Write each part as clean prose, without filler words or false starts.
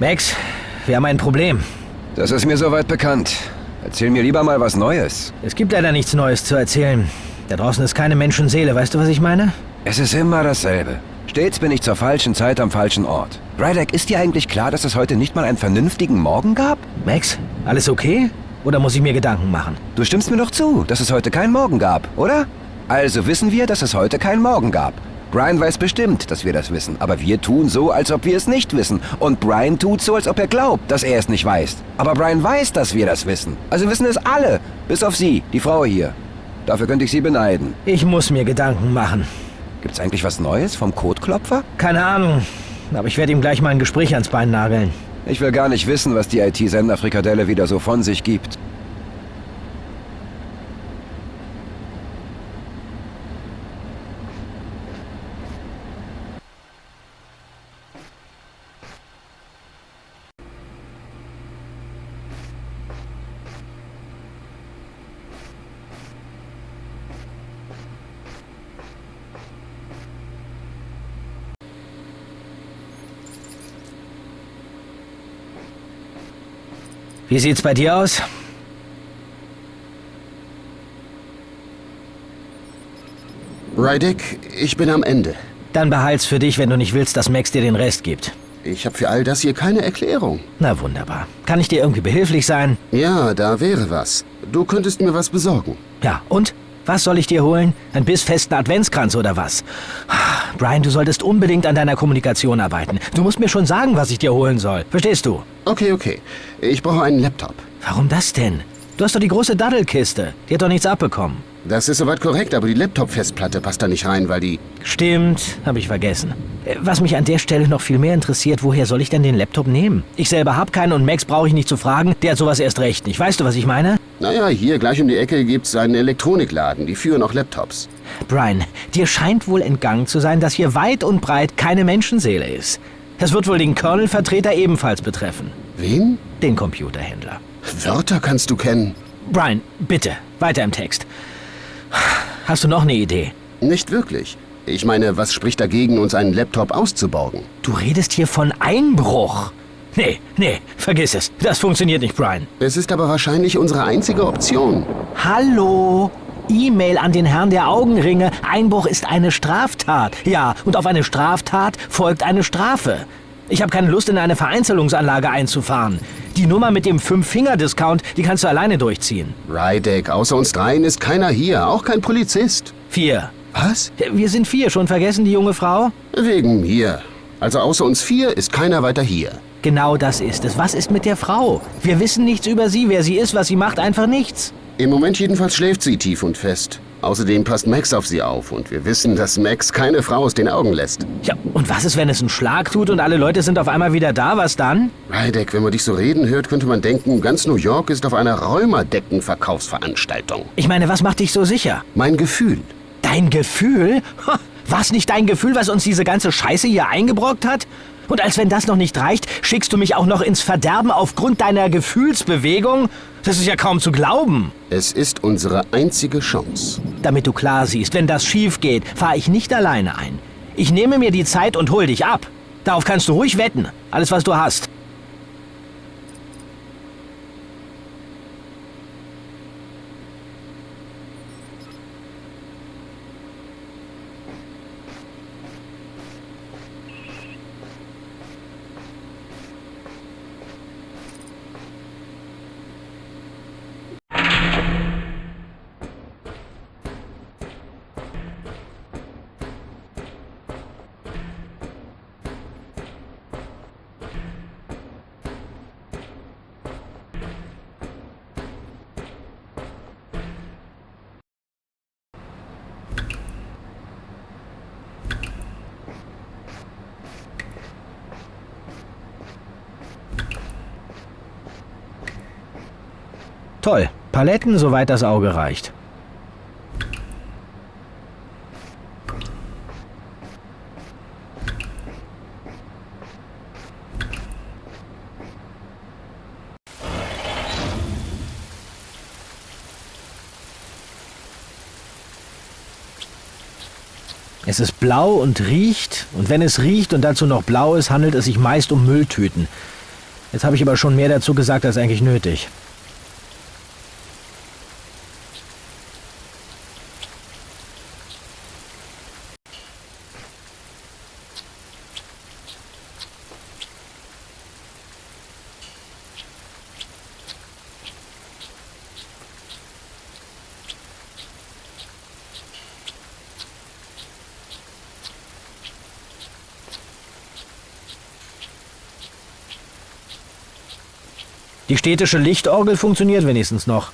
Max, wir haben ein Problem. Das ist mir soweit bekannt. Erzähl mir lieber mal was Neues. Es gibt leider nichts Neues zu erzählen. Da draußen ist keine Menschenseele, weißt du, was ich meine? Es ist immer dasselbe. Stets bin ich zur falschen Zeit am falschen Ort. Ryder, ist dir eigentlich klar, dass es heute nicht mal einen vernünftigen Morgen gab? Max, alles okay? Oder muss ich mir Gedanken machen? Du stimmst mir doch zu, dass es heute keinen Morgen gab, oder? Also wissen wir, dass es heute keinen Morgen gab. Brian weiß bestimmt, dass wir das wissen, aber wir tun so, als ob wir es nicht wissen. Und Brian tut so, als ob er glaubt, dass er es nicht weiß. Aber Brian weiß, dass wir das wissen. Also wissen es alle, bis auf sie, die Frau hier. Dafür könnte ich sie beneiden. Ich muss mir Gedanken machen. Gibt's eigentlich was Neues vom Codeklopfer? Keine Ahnung, aber ich werde ihm gleich mal ein Gespräch ans Bein nageln. Ich will gar nicht wissen, was die IT-Sender-Frikadelle wieder so von sich gibt. Wie sieht's bei dir aus? Rydick, ich bin am Ende. Dann behalt's für dich, wenn du nicht willst, dass Max dir den Rest gibt. Ich habe für all das hier keine Erklärung. Na wunderbar. Kann ich dir irgendwie behilflich sein? Ja, da wäre was. Du könntest mir was besorgen. Ja, und? Was soll ich dir holen? Ein bissfesten Adventskranz oder was? Brian, du solltest unbedingt an deiner Kommunikation arbeiten. Du musst mir schon sagen, was ich dir holen soll. Verstehst du? Okay. Ich brauche einen Laptop. Warum das denn? Du hast doch die große Daddelkiste. Die hat doch nichts abbekommen. Das ist soweit korrekt, aber die Laptop-Festplatte passt da nicht rein, weil die... Stimmt, habe ich vergessen. Was mich an der Stelle noch viel mehr interessiert, woher soll ich denn den Laptop nehmen? Ich selber habe keinen und Max brauche ich nicht zu fragen. Der hat sowas erst recht nicht. Weißt du, was ich meine? Naja, hier gleich um die Ecke gibt's einen Elektronikladen. Die führen auch Laptops. Brian, dir scheint wohl entgangen zu sein, dass hier weit und breit keine Menschenseele ist. Das wird wohl den Kernel-Vertreter ebenfalls betreffen. Wen? Den Computerhändler. Wörter kannst du kennen. Brian, bitte, weiter im Text. Hast du noch eine Idee? Nicht wirklich. Ich meine, was spricht dagegen, uns einen Laptop auszuborgen? Du redest hier von Einbruch. Nee, vergiss es. Das funktioniert nicht, Brian. Es ist aber wahrscheinlich unsere einzige Option. Hallo? E-Mail an den Herrn der Augenringe. Einbruch ist eine Straftat. Ja, und auf eine Straftat folgt eine Strafe. Ich habe keine Lust, in eine Vereinzelungsanlage einzufahren. Die Nummer mit dem 5-Finger-Discount, die kannst du alleine durchziehen. Rydick, außer uns dreien ist keiner hier, auch kein Polizist. 4. Was? Wir sind 4, schon vergessen, die junge Frau? Wegen mir. Also außer uns 4 ist keiner weiter hier. Genau das ist es. Was ist mit der Frau? Wir wissen nichts über sie, wer sie ist, was sie macht, einfach nichts. Im Moment jedenfalls schläft sie tief und fest. Außerdem passt Max auf sie auf und wir wissen, dass Max keine Frau aus den Augen lässt. Ja, und was ist, wenn es einen Schlag tut und alle Leute sind auf einmal wieder da? Was dann? Rydick, wenn man dich so reden hört, könnte man denken, ganz New York ist auf einer Rheuma-Decken-Verkaufsveranstaltung. Ich meine, was macht dich so sicher? Mein Gefühl. Dein Gefühl? War's nicht dein Gefühl, was uns diese ganze Scheiße hier eingebrockt hat? Und als wenn das noch nicht reicht, schickst du mich auch noch ins Verderben aufgrund deiner Gefühlsbewegung? Das ist ja kaum zu glauben. Es ist unsere einzige Chance. Damit du klar siehst, wenn das schief geht, fahre ich nicht alleine ein. Ich nehme mir die Zeit und hol dich ab. Darauf kannst du ruhig wetten. Alles, was du hast. Toll. Paletten, soweit das Auge reicht. Es ist blau und riecht, und wenn es riecht und dazu noch blau ist, handelt es sich meist um Mülltüten. Jetzt habe ich aber schon mehr dazu gesagt als eigentlich nötig. Die städtische Lichtorgel funktioniert wenigstens noch.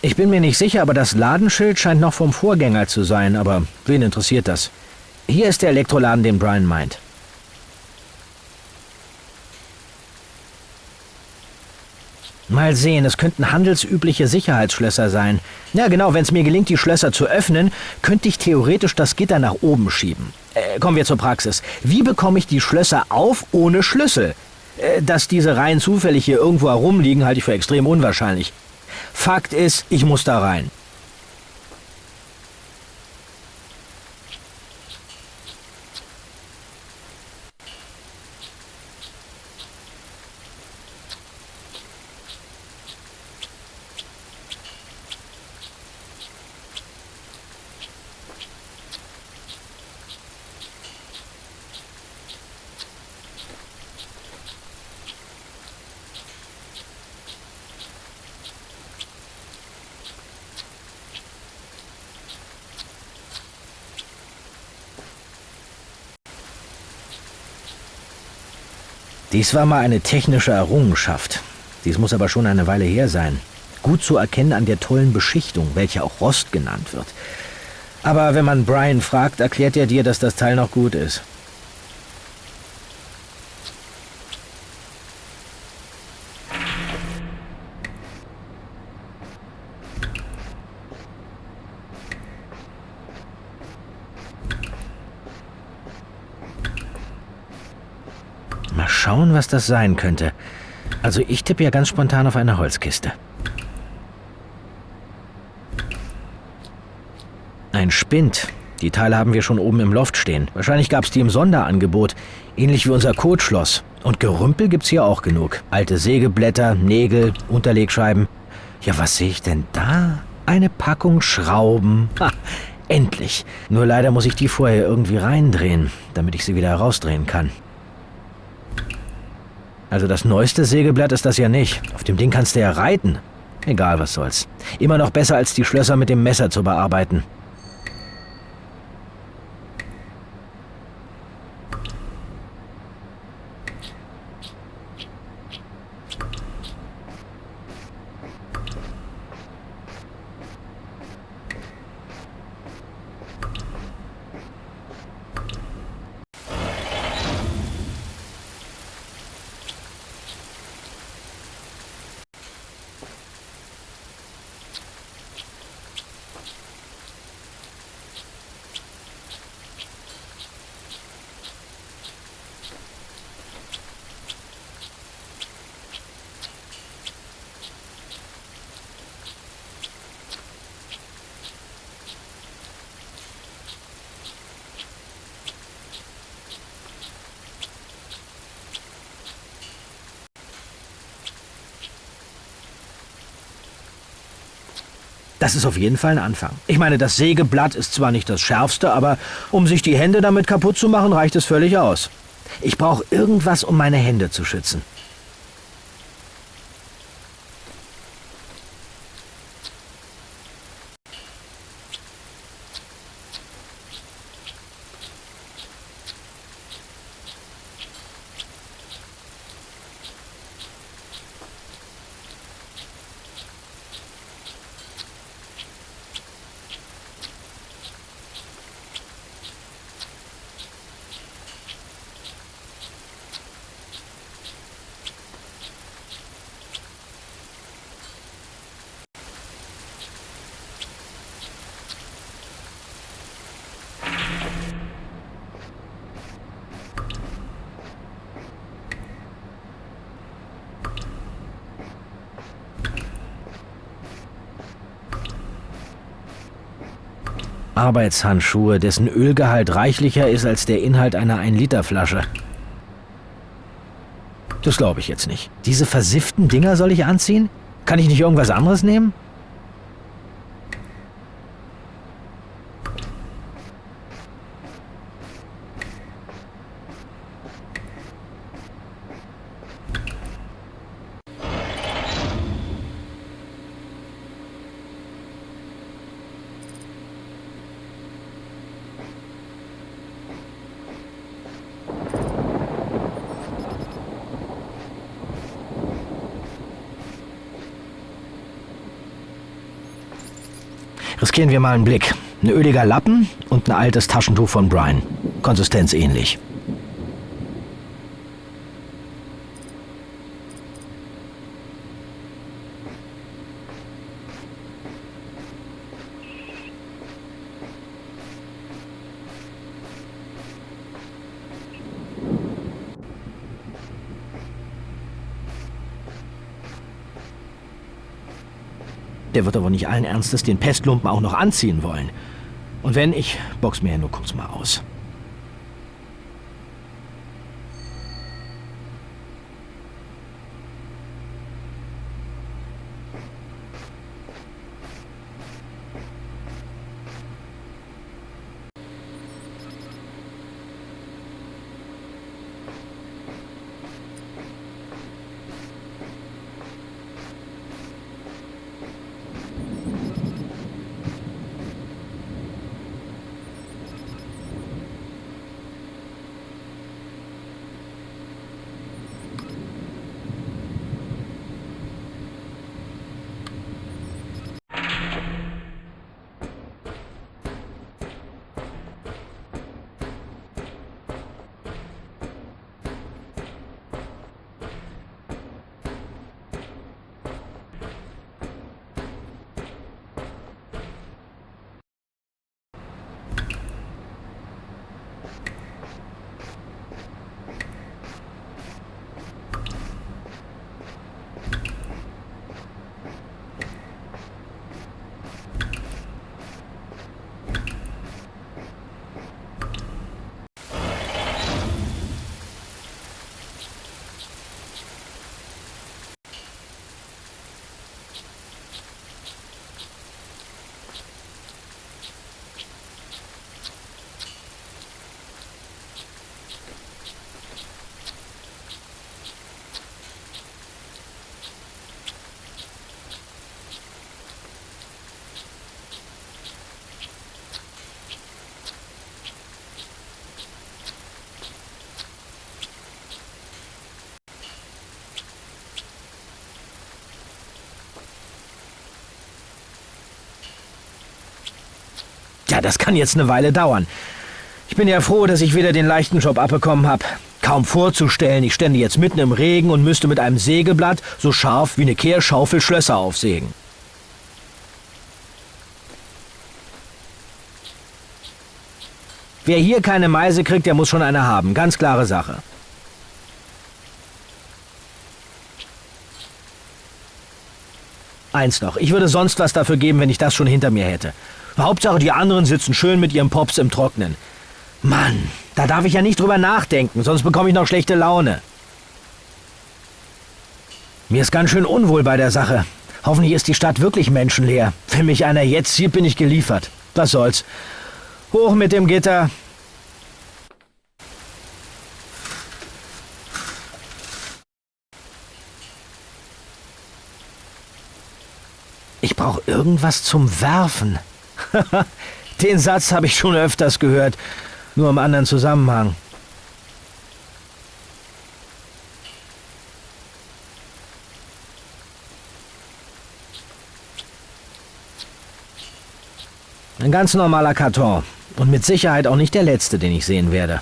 Ich bin mir nicht sicher, aber das Ladenschild scheint noch vom Vorgänger zu sein, aber wen interessiert das? Hier ist der Elektroladen, den Brian meint. Mal sehen, es könnten handelsübliche Sicherheitsschlösser sein. Ja genau, wenn es mir gelingt, die Schlösser zu öffnen, könnte ich theoretisch das Gitter nach oben schieben. Kommen wir zur Praxis. Wie bekomme ich die Schlösser auf ohne Schlüssel? Dass diese rein zufällig hier irgendwo herumliegen, halte ich für extrem unwahrscheinlich. Fakt ist, ich muss da rein. Dies war mal eine technische Errungenschaft. Dies muss aber schon eine Weile her sein. Gut zu erkennen an der tollen Beschichtung, welche auch Rost genannt wird. Aber wenn man Brian fragt, erklärt er dir, dass das Teil noch gut ist. Mal schauen, was das sein könnte. Also ich tippe ja ganz spontan auf eine Holzkiste. Ein Spind. Die Teile haben wir schon oben im Loft stehen. Wahrscheinlich gab es die im Sonderangebot. Ähnlich wie unser Kotschloss. Und Gerümpel gibt's hier auch genug. Alte Sägeblätter, Nägel, Unterlegscheiben. Ja, was sehe ich denn da? Eine Packung Schrauben. Ha, endlich. Nur leider muss ich die vorher irgendwie reindrehen, damit ich sie wieder herausdrehen kann. Also das neueste Sägeblatt ist das ja nicht. Auf dem Ding kannst du ja reiten. Egal, was soll's. Immer noch besser, als die Schlösser mit dem Messer zu bearbeiten. Das ist auf jeden Fall ein Anfang. Ich meine, das Sägeblatt ist zwar nicht das schärfste, aber um sich die Hände damit kaputt zu machen, reicht es völlig aus. Ich brauche irgendwas, um meine Hände zu schützen. Arbeitshandschuhe, dessen Ölgehalt reichlicher ist als der Inhalt einer 1-Liter-Flasche. Das glaube ich jetzt nicht. Diese versifften Dinger soll ich anziehen? Kann ich nicht irgendwas anderes nehmen? Riskieren wir mal einen Blick. Ein öliger Lappen und ein altes Taschentuch von Brian. Konsistenz ähnlich. Der wird aber nicht allen Ernstes den Pestlumpen auch noch anziehen wollen. Und wenn, ich box mir ja nur kurz mal aus. Ja, das kann jetzt eine Weile dauern. Ich bin ja froh, dass ich wieder den leichten Job abbekommen habe. Kaum vorzustellen, ich stände jetzt mitten im Regen und müsste mit einem Sägeblatt so scharf wie eine Kehrschaufel Schlösser aufsägen. Wer hier keine Meise kriegt, der muss schon eine haben. Ganz klare Sache. Eins noch, ich würde sonst was dafür geben, wenn ich das schon hinter mir hätte. Hauptsache, die anderen sitzen schön mit ihrem Pops im Trocknen. Mann, da darf ich ja nicht drüber nachdenken, sonst bekomme ich noch schlechte Laune. Mir ist ganz schön unwohl bei der Sache. Hoffentlich ist die Stadt wirklich menschenleer. Wenn mich einer jetzt sieht, bin ich geliefert. Was soll's. Hoch mit dem Gitter. Ich brauche irgendwas zum Werfen. Den Satz habe ich schon öfters gehört, nur im anderen Zusammenhang. Ein ganz normaler Karton und mit Sicherheit auch nicht der letzte, den ich sehen werde.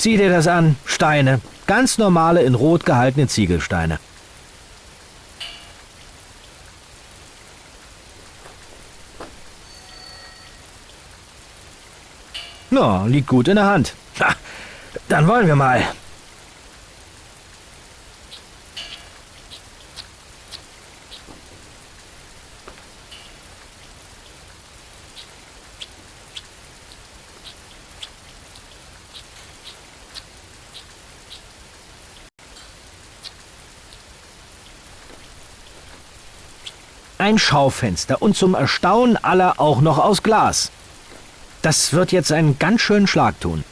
Sieh dir das an, Steine. Ganz normale, in Rot gehaltene Ziegelsteine. Ja, liegt gut in der Hand. Ha, dann wollen wir mal. Ein Schaufenster und zum Erstaunen aller auch noch aus Glas. Das wird jetzt einen ganz schönen Schlag tun.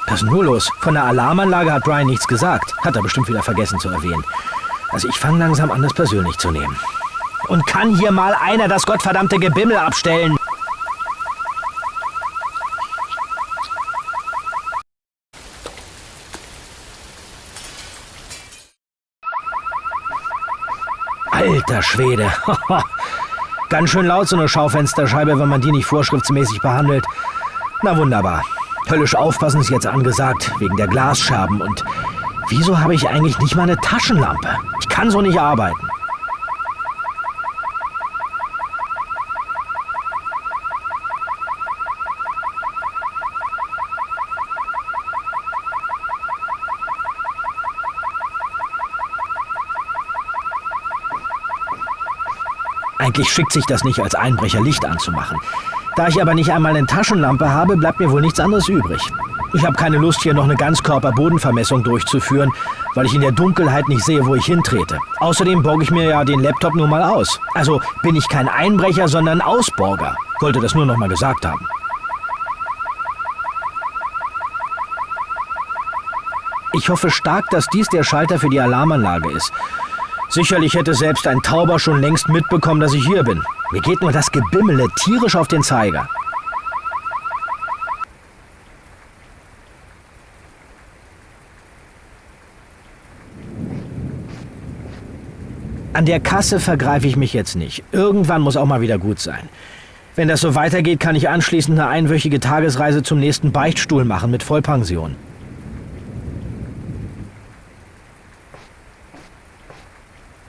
Was ist denn nur los? Von der Alarmanlage hat Brian nichts gesagt. Hat er bestimmt wieder vergessen zu erwähnen. Also ich fange langsam an, das persönlich zu nehmen. Und kann hier mal einer das gottverdammte Gebimmel abstellen? Alter Schwede. Ganz schön laut so eine Schaufensterscheibe, wenn man die nicht vorschriftsmäßig behandelt. Na wunderbar. Höllisch aufpassen ist jetzt angesagt, wegen der Glasscherben. Und wieso habe ich eigentlich nicht mal eine Taschenlampe? Ich kann so nicht arbeiten. Eigentlich schickt sich das nicht, als Einbrecher Licht anzumachen. Da ich aber nicht einmal eine Taschenlampe habe, bleibt mir wohl nichts anderes übrig. Ich habe keine Lust, hier noch eine Ganzkörper-Bodenvermessung durchzuführen, weil ich in der Dunkelheit nicht sehe, wo ich hintrete. Außerdem borge ich mir ja den Laptop nur mal aus. Also bin ich kein Einbrecher, sondern Ausborger. Wollte das nur noch mal gesagt haben. Ich hoffe stark, dass dies der Schalter für die Alarmanlage ist. Sicherlich hätte selbst ein Tauber schon längst mitbekommen, dass ich hier bin. Mir geht nur das Gebimmele tierisch auf den Zeiger. An der Kasse vergreife ich mich jetzt nicht. Irgendwann muss auch mal wieder gut sein. Wenn das so weitergeht, kann ich anschließend eine einwöchige Tagesreise zum nächsten Beichtstuhl machen mit Vollpension.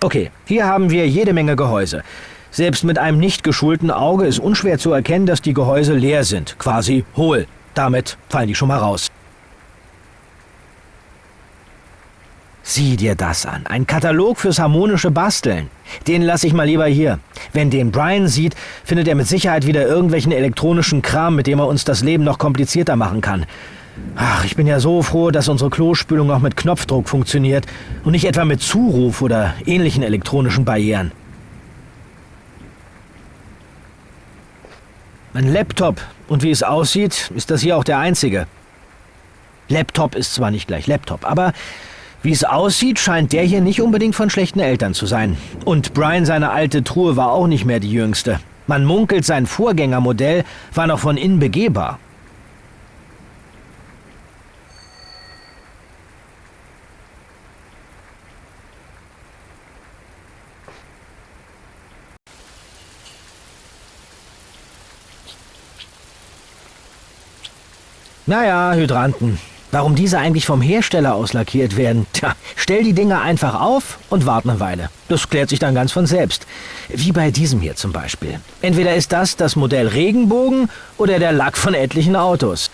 Okay, hier haben wir jede Menge Gehäuse. Selbst mit einem nicht geschulten Auge ist unschwer zu erkennen, dass die Gehäuse leer sind, quasi hohl. Damit fallen die schon mal raus. Sieh dir das an, ein Katalog fürs harmonische Basteln. Den lasse ich mal lieber hier. Wenn den Brian sieht, findet er mit Sicherheit wieder irgendwelchen elektronischen Kram, mit dem er uns das Leben noch komplizierter machen kann. Ach, ich bin ja so froh, dass unsere Klospülung auch mit Knopfdruck funktioniert und nicht etwa mit Zuruf oder ähnlichen elektronischen Barrieren. Mein Laptop. Und wie es aussieht, ist das hier auch der einzige. Laptop ist zwar nicht gleich Laptop, aber wie es aussieht, scheint der hier nicht unbedingt von schlechten Eltern zu sein. Und Brian, seine alte Truhe, war auch nicht mehr die jüngste. Man munkelt, sein Vorgängermodell war noch von innen begehbar. Naja, Hydranten. Warum diese eigentlich vom Hersteller aus lackiert werden? Tja, stell die Dinger einfach auf und wart eine Weile. Das klärt sich dann ganz von selbst. Wie bei diesem hier zum Beispiel. Entweder ist das Modell Regenbogen oder der Lack von etlichen Autos.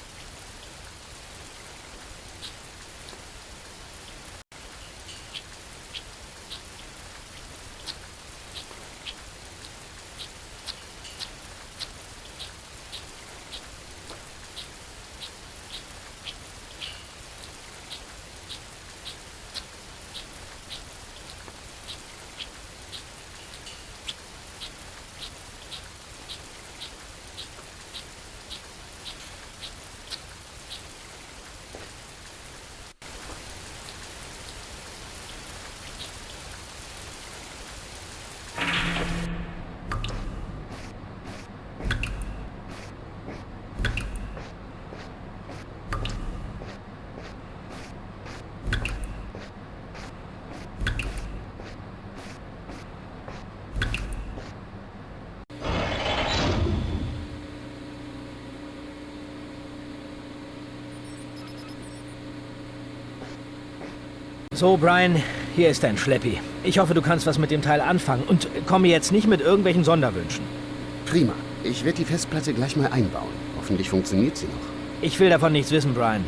So, Brian, hier ist dein Schleppi. Ich hoffe, du kannst was mit dem Teil anfangen und komme jetzt nicht mit irgendwelchen Sonderwünschen. Prima. Ich werde die Festplatte gleich mal einbauen. Hoffentlich funktioniert sie noch. Ich will davon nichts wissen, Brian.